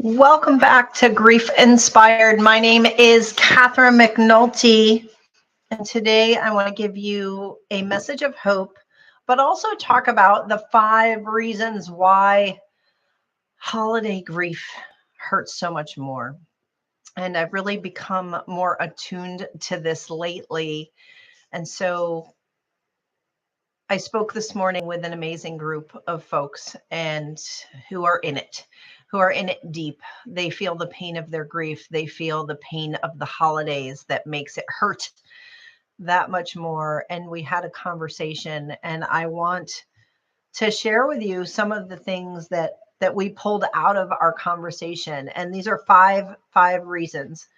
Welcome back to Grief Inspired. My name is Catherine McNulty, and today I want to give you a message of hope, but also talk about the 5 reasons why holiday grief hurts so much more. And I've really become more attuned to this lately. And so I spoke this morning with an amazing group of folks and who are in it deep. They feel the pain of their grief. They feel the pain of the holidays that makes it hurt that much more. And we had a conversation, and I want to share with you some of the things that we pulled out of our conversation. And these are five reasons.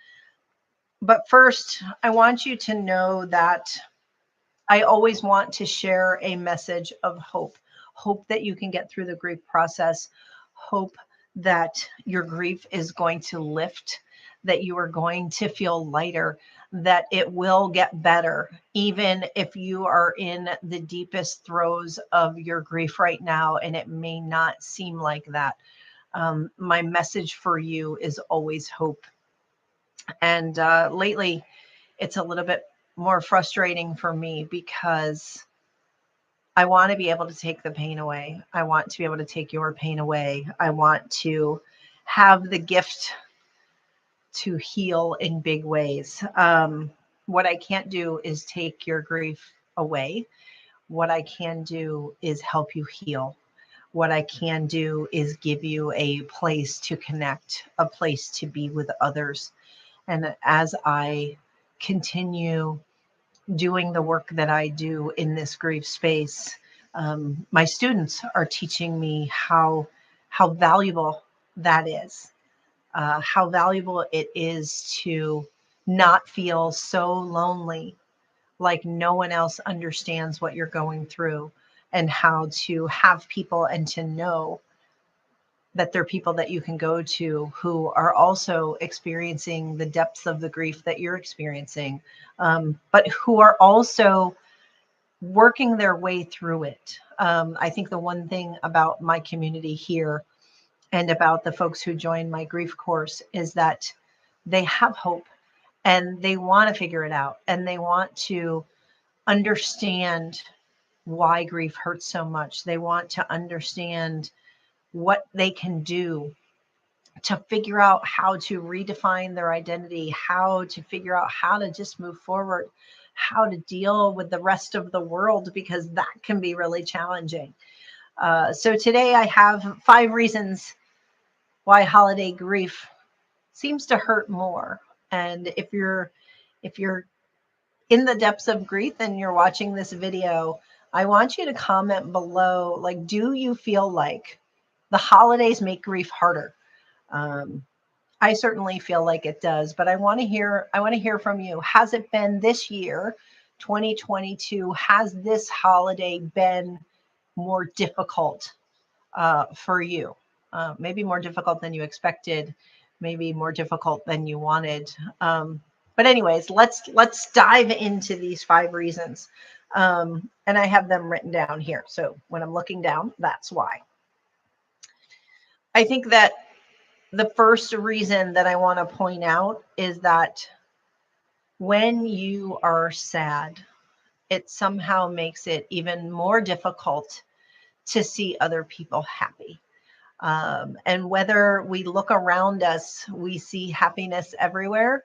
But first, I want you to know that I always want to share a message of hope that you can get through the grief process, hope that your grief is going to lift, that you are going to feel lighter, that it will get better, even if you are in the deepest throes of your grief right now, and it may not seem like that. My message for you is always hope. And lately, it's a little bit more frustrating for me because I want to be able to take the pain away. I want to be able to take your pain away. I want to have the gift to heal in big ways. What I can't do is take your grief away. What I can do is help you heal. What I can do is give you a place to connect, a place to be with others. And as I continue doing the work that I do in this grief space, my students are teaching me how valuable that is, how valuable it is to not feel so lonely, like no one else understands what you're going through, and how to have people and to know that there are people that you can go to who are also experiencing the depths of the grief that you're experiencing, but who are also working their way through it. I think the one thing about my community here and about the folks who join my grief course is that they have hope and they want to figure it out, and they want to understand why grief hurts so much. They want to understand what they can do to figure out how to redefine their identity, how to figure out how to just move forward, how to deal with the rest of the world, because that can be really challenging. So today I have 5 reasons why holiday grief seems to hurt more. And if you're in the depths of grief and you're watching this video, I want you to comment below, like, do you feel like the holidays make grief harder? I certainly feel like it does, but I want to hear from you. Has it been this year, 2022? Has this holiday been more difficult for you? Maybe more difficult than you expected, maybe more difficult than you wanted. But anyways, let's dive into these 5 reasons. And I have them written down here. So when I'm looking down, that's why. I think that the first reason that I want to point out is that when you are sad, it somehow makes it even more difficult to see other people happy. And whether we look around us, we see happiness everywhere.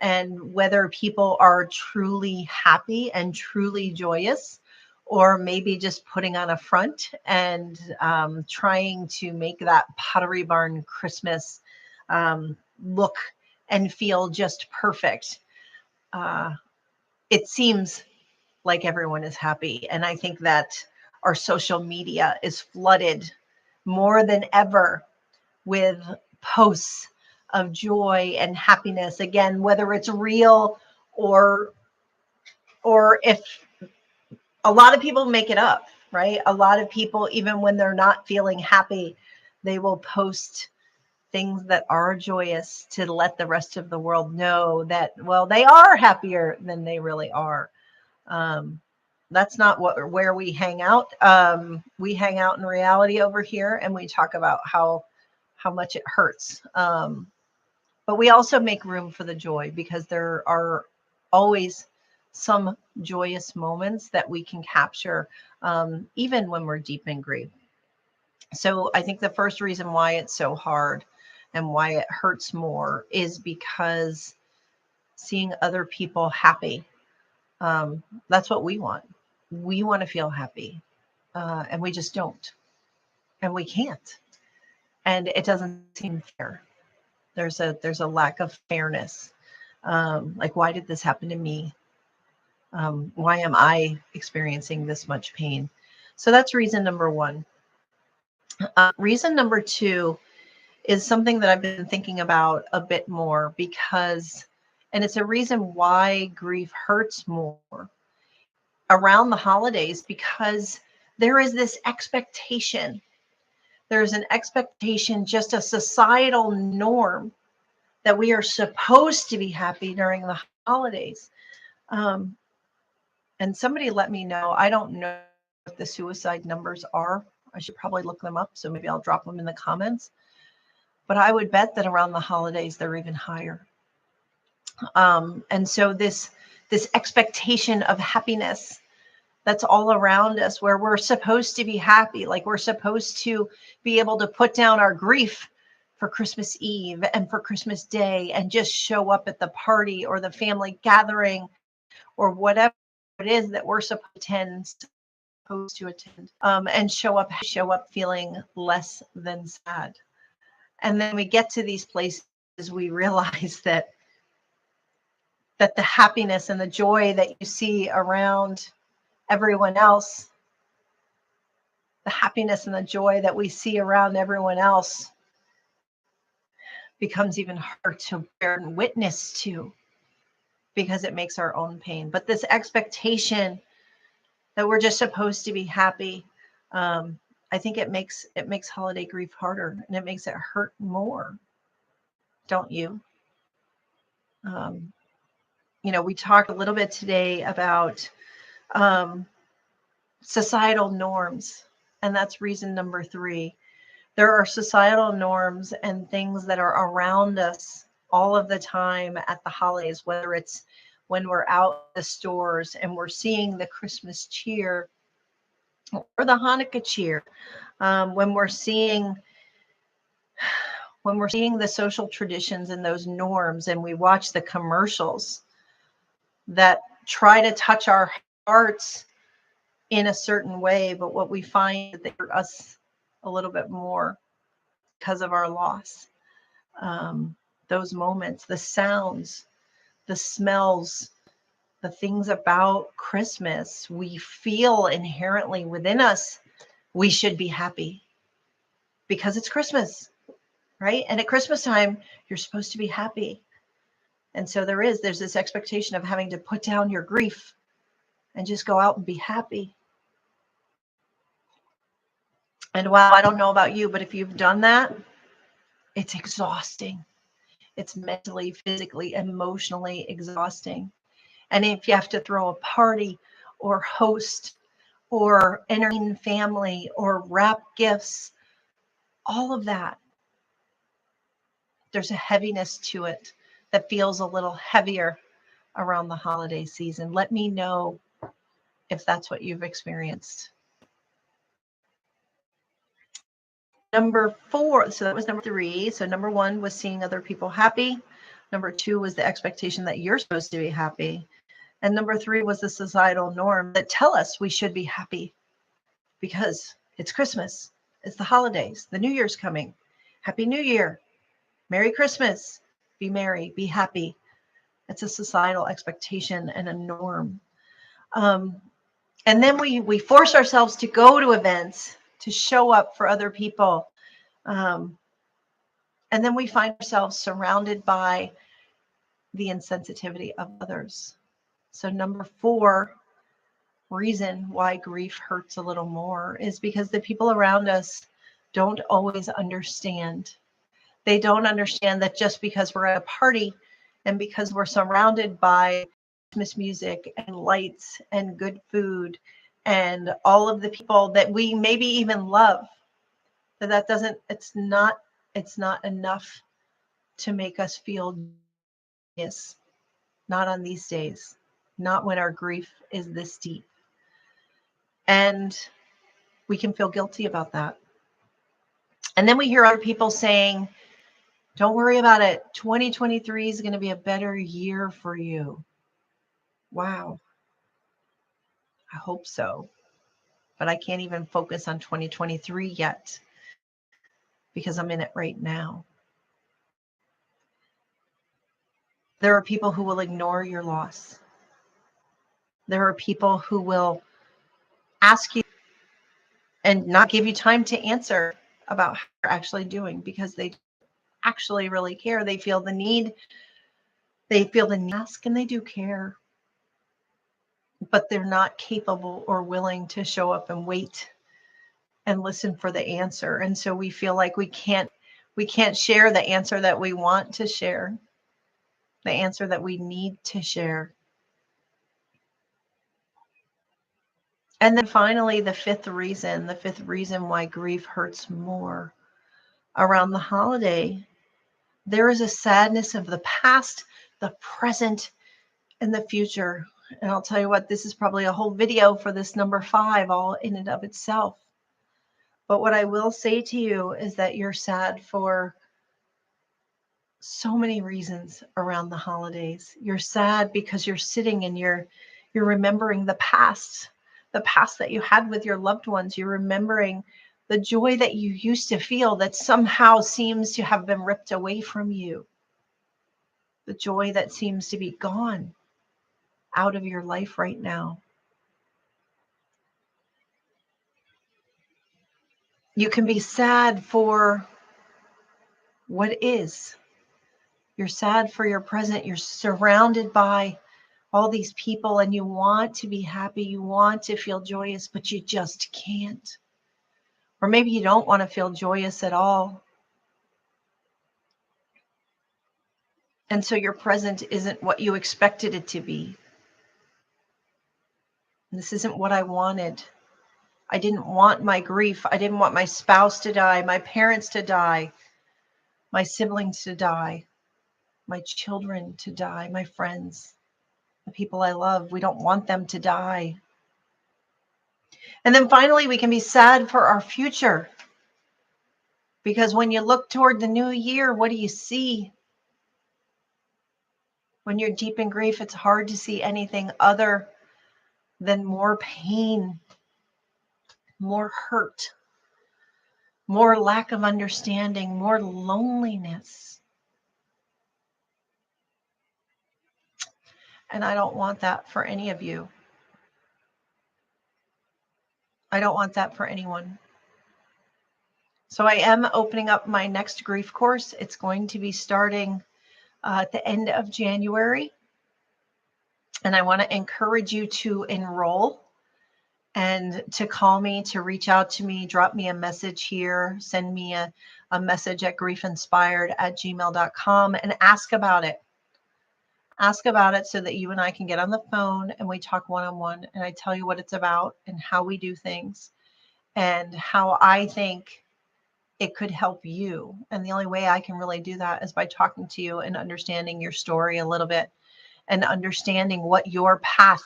And whether people are truly happy and truly joyous, or maybe just putting on a front and trying to make that Pottery Barn Christmas look and feel just perfect. It seems like everyone is happy. And I think that our social media is flooded more than ever with posts of joy and happiness. Again, whether it's real or if a lot of people make it up, right? A lot of people, even when they're not feeling happy, they will post things that are joyous to let the rest of the world know that, well, they are happier than they really are. That's not where we hang out. We hang out in reality over here, and we talk about how how much it hurts. But we also make room for the joy, because there are always some joyous moments that we can capture, even when we're deep in grief. So I think the first reason why it's so hard and why it hurts more is because seeing other people happy, that's what we want. We want to feel happy, and we just don't, and we can't, and it doesn't seem fair. There's a lack of fairness. Like, why did this happen to me? Why am I experiencing this much pain? So that's reason number one. Reason number two is something that I've been thinking about a bit more, and it's a reason why grief hurts more around the holidays, because there is this expectation. There's an expectation, just a societal norm, that we are supposed to be happy during the holidays. And somebody let me know. I don't know what the suicide numbers are. I should probably look them up. So maybe I'll drop them in the comments. But I would bet that around the holidays, they're even higher. And so this expectation of happiness that's all around us, where we're supposed to be happy, like we're supposed to be able to put down our grief for Christmas Eve and for Christmas Day and just show up at the party or the family gathering or whatever it is that we're supposed to attend, and show up feeling less than sad. And then we get to these places, we realize that the happiness and the joy that you see around everyone else, the happiness and the joy that we see around everyone else, becomes even harder to bear and witness to, because it makes our own pain. But this expectation that we're just supposed to be happy, I think it makes holiday grief harder, and it makes it hurt more. Don't you? We talked a little bit today about societal norms, and that's reason number three. There are societal norms and things that are around us all of the time at the holidays, whether it's when we're out in the stores and we're seeing the Christmas cheer or the Hanukkah cheer, when we're seeing the social traditions and those norms, and we watch the commercials that try to touch our hearts in a certain way, but what we find is they hurt us a little bit more because of our loss. Those moments, the sounds, the smells, the things about Christmas, we feel inherently within us, we should be happy because it's Christmas, right? And at Christmas time, you're supposed to be happy. And so there's this expectation of having to put down your grief and just go out and be happy. And wow, I don't know about you, but if you've done that, it's exhausting. It's mentally, physically, emotionally exhausting. And if you have to throw a party or host or entertain family or wrap gifts, all of that, there's a heaviness to it that feels a little heavier around the holiday season. Let me know if that's what you've experienced. Number four, so that was number three. So number one was seeing other people happy. Number two was the expectation that you're supposed to be happy. And number three was the societal norm that tell us we should be happy because it's Christmas, it's the holidays, the New Year's coming. Happy New Year, Merry Christmas, be merry, be happy. It's a societal expectation and a norm. And then we force ourselves to go to events, to show up for other people. And then we find ourselves surrounded by the insensitivity of others. So number four reason why grief hurts a little more is because the people around us don't always understand. They don't understand that just because we're at a party and because we're surrounded by Christmas music and lights and good food and all of the people that we maybe even love, it's not It's not enough to make us feel joyous, not on these days, not when our grief is this deep. And we can feel guilty about that. And then we hear other people saying, don't worry about it. 2023 is going to be a better year for you. Wow. I hope so. But I can't even focus on 2023 yet because I'm in it right now. There are people who will ignore your loss. There are people who will ask you and not give you time to answer about how you're actually doing because they actually really care. They feel the need. They feel the need to ask, and they do care. But they're not capable or willing to show up and wait and listen for the answer. And so we feel like we can't share the answer that we want to share, the answer that we need to share. And then finally, the fifth reason why grief hurts more around the holiday, there is a sadness of the past, the present, and the future. And I'll tell you what, this is probably a whole video for this number 5 all in and of itself. But what I will say to you is that you're sad for so many reasons around the holidays. You're sad because you're sitting and you're remembering the past that you had with your loved ones. You're remembering the joy that you used to feel that somehow seems to have been ripped away from you. The joy that seems to be gone out of your life right now. You can be sad for what is. You're sad for your present. You're surrounded by all these people and you want to be happy. You want to feel joyous, but you just can't. Or maybe you don't want to feel joyous at all. And so your present isn't what you expected it to be. This isn't what I wanted. I didn't want my grief. I didn't want my spouse to die, my parents to die, my siblings to die, my children to die, my friends, the people I love. We don't want them to die. And then finally, we can be sad for our future. Because when you look toward the new year, what do you see? When you're deep in grief, it's hard to see anything other than more pain, more hurt, more lack of understanding, more loneliness. And I don't want that for any of you. I don't want that for anyone. So I am opening up my next grief course. It's going to be starting at the end of January. And I want to encourage you to enroll and to call me, to reach out to me, drop me a message here, send me a message at GriefInspired@gmail.com and ask about it. Ask about it so that you and I can get on the phone and we talk one-on-one and I tell you what it's about and how we do things and how I think it could help you. And the only way I can really do that is by talking to you and understanding your story a little bit and understanding what your path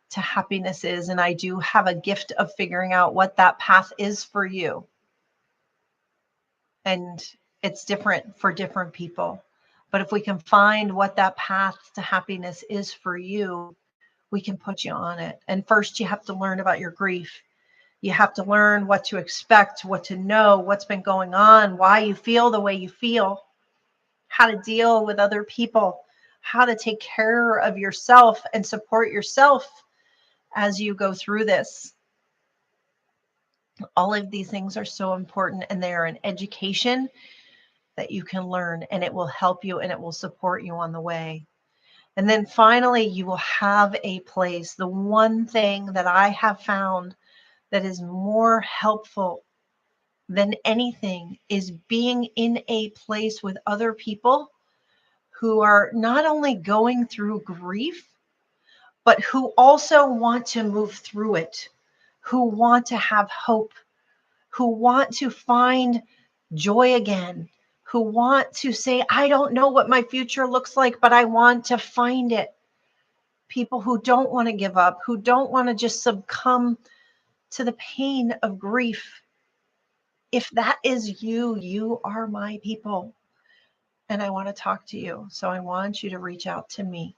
to happiness is. And I do have a gift of figuring out what that path is for you. And it's different for different people. But if we can find what that path to happiness is for you, we can put you on it. And first, you have to learn about your grief. You have to learn what to expect, what to know, what's been going on, why you feel the way you feel, how to deal with other people, how to take care of yourself and support yourself as you go through this. All of these things are so important, and they are an education that you can learn, and it will help you and it will support you on the way. And then finally, you will have a place. The one thing that I have found that is more helpful than anything is being in a place with other people who are not only going through grief, but who also want to move through it, who want to have hope, who want to find joy again, who want to say, I don't know what my future looks like, but I want to find it. People who don't want to give up, who don't want to just succumb to the pain of grief. If that is you, you are my people. And I want to talk to you. So I want you to reach out to me.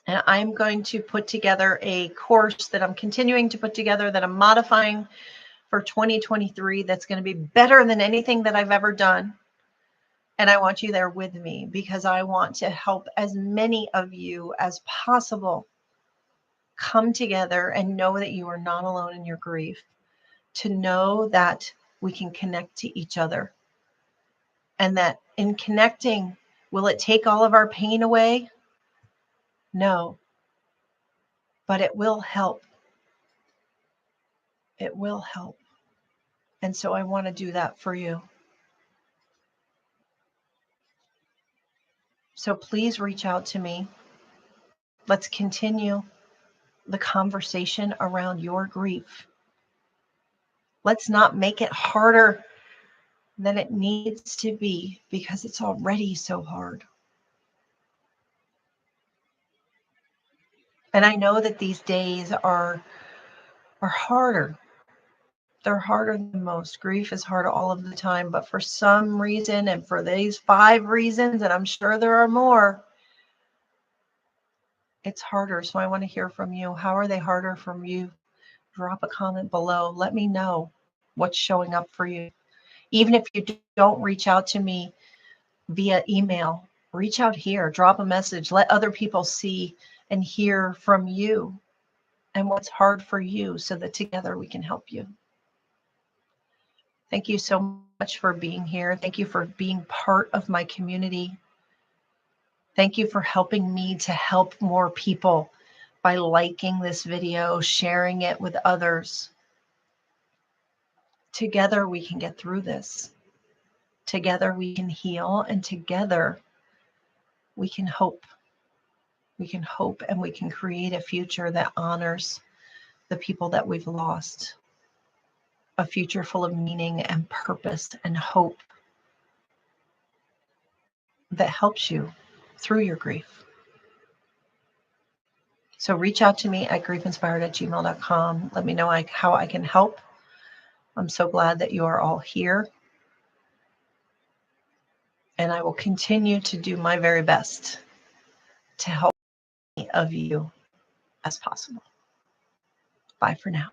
And I'm going to put together a course that I'm continuing to put together, that I'm modifying for 2023, that's going to be better than anything that I've ever done. And I want you there with me because I want to help as many of you as possible come together and know that you are not alone in your grief, to know that we can connect to each other, and that in connecting, will it take all of our pain away? No, but it will help. It will help. And so I want to do that for you. So please reach out to me. Let's continue the conversation around your grief. Let's not make it harder than it needs to be, because it's already so hard. And I know that these days are harder. They're harder than most. Grief is hard all of the time, but for some reason, and for these 5 reasons, and I'm sure there are more, it's harder. So I want to hear from you. How are they harder from you? Drop a comment below. Let me know what's showing up for you. Even if you don't reach out to me via email, reach out here, drop a message, let other people see and hear from you and what's hard for you, so that together we can help you. Thank you so much for being here. Thank you for being part of my community. Thank you for helping me to help more people by liking this video, sharing it with others. Together we can get through this. Together we can heal, and together we can hope. We can hope, and we can create a future that honors the people that we've lost. A future full of meaning and purpose and hope that helps you through your grief. So reach out to me at GriefInspired@gmail.com. Let me know how I can help. I'm so glad that you are all here. And I will continue to do my very best to help as many of you as possible. Bye for now.